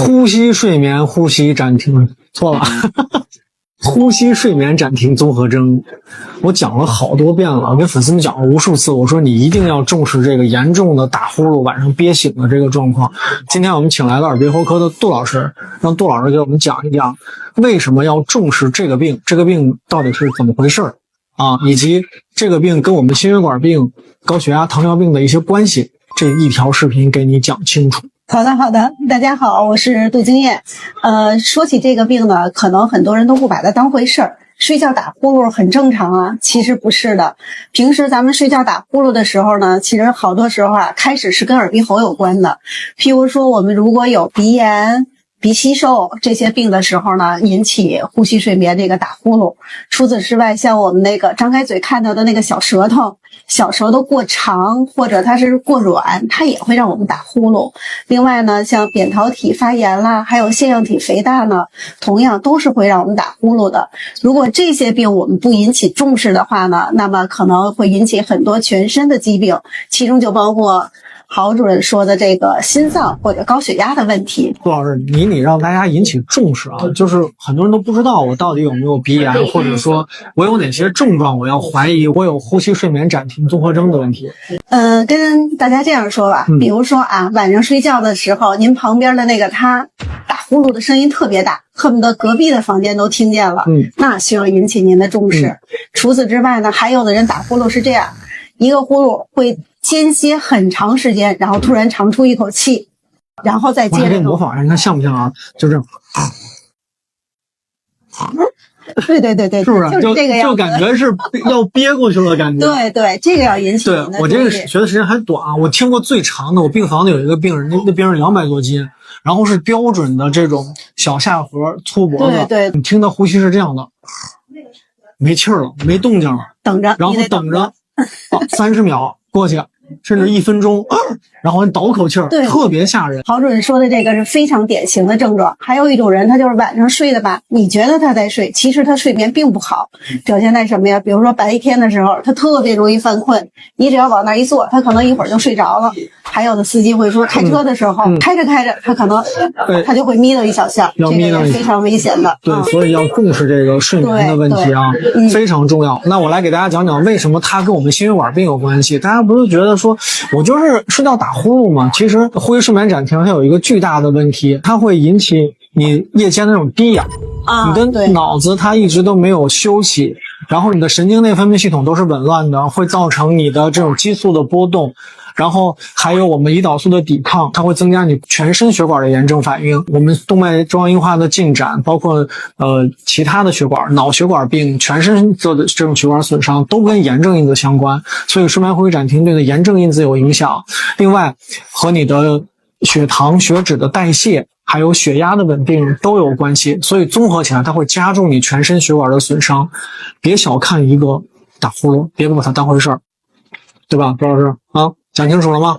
呼吸睡眠呼吸暂停，错了。呼吸睡眠暂停综合征，我讲了好多遍了，跟粉丝们讲了无数次，我说你一定要重视这个严重的打呼噜晚上憋醒的这个状况。今天我们请来了耳鼻喉科的杜老师，让杜老师给我们讲一讲为什么要重视这个病，这个病到底是怎么回事啊，以及这个病跟我们心血管病、高血压、糖尿病的一些关系，这一条视频给你讲清楚。好的，大家好，我是杜经燕。说起这个病呢，可能很多人都不把它当回事儿。睡觉打呼噜很正常啊，其实不是的。平时咱们睡觉打呼噜的时候呢，其实好多时候啊，开始是跟耳鼻喉有关的。譬如说，我们如果有鼻炎、鼻息肉这些病的时候呢，引起呼吸睡眠这个打呼噜。除此之外，像我们那个张开嘴看到的那个小舌头过长，或者它是过软，它也会让我们打呼噜。另外呢，像扁桃体发炎啦，还有腺样体肥大呢，同样都是会让我们打呼噜的。如果这些病我们不引起重视的话呢，那么可能会引起很多全身的疾病，其中就包括郝主任说的这个心脏或者高血压的问题。杜老师，你让大家引起重视啊，就是很多人都不知道我到底有没有鼻炎，或者说我有哪些症状，我要怀疑我有呼吸睡眠暂停综合征的问题。跟大家这样说吧，比如说啊，晚上睡觉的时候，您旁边的那个他打呼噜的声音特别大，恨不得隔壁的房间都听见了，那需要引起您的重视。除此之外呢，还有的人打呼噜是这样，一个呼噜会间歇很长时间，然后突然长出一口气，然后再接着。我给你模仿一下，你看像不像啊？就这样。对，是不是？就是这个样子，就感觉是要憋过去了感觉。对，这个要引起您的注意。对，我这个学的时间还短啊，我听过最长的，我病房里有一个病人，那病人200多斤，然后是标准的这种小下颌、粗脖子。对，你听到呼吸是这样的，没气儿了，没动静了，等着，然后等着，30秒过去。甚至1分钟，然后你倒口气儿，特别吓人。郝主任说的这个是非常典型的症状。还有一种人，他就是晚上睡的吧，你觉得他在睡，其实他睡眠并不好，表现在什么呀？比如说白天的时候，他特别容易犯困，你只要往那一坐，他可能一会儿就睡着了。还有的司机会说，开车的时候，开着，他可能他就会眯到一小下，这个也非常危险的。对，所以要重视这个睡眠的问题啊，非常重要。那我来给大家讲讲为什么它跟我们心血管病有关系。大家不是觉得说我就是睡觉打呼噜吗？其实呼吸睡眠暂停它有一个巨大的问题，它会引起你夜间的那种低氧，你的脑子它一直都没有休息，然后你的神经内分泌系统都是紊乱的，会造成你的这种激素的波动，然后还有我们胰岛素的抵抗，它会增加你全身血管的炎症反应。我们动脉粥样硬化的进展，包括其他的血管、脑血管病、全身做的这种血管损伤，都跟炎症因子相关。所以睡眠呼吸暂停对的炎症因子有影响。另外，和你的血糖、血脂的代谢，还有血压的稳定都有关系。所以综合起来，它会加重你全身血管的损伤。别小看一个打呼噜，别把它当回事儿，对吧，周老师啊？讲清楚了吗？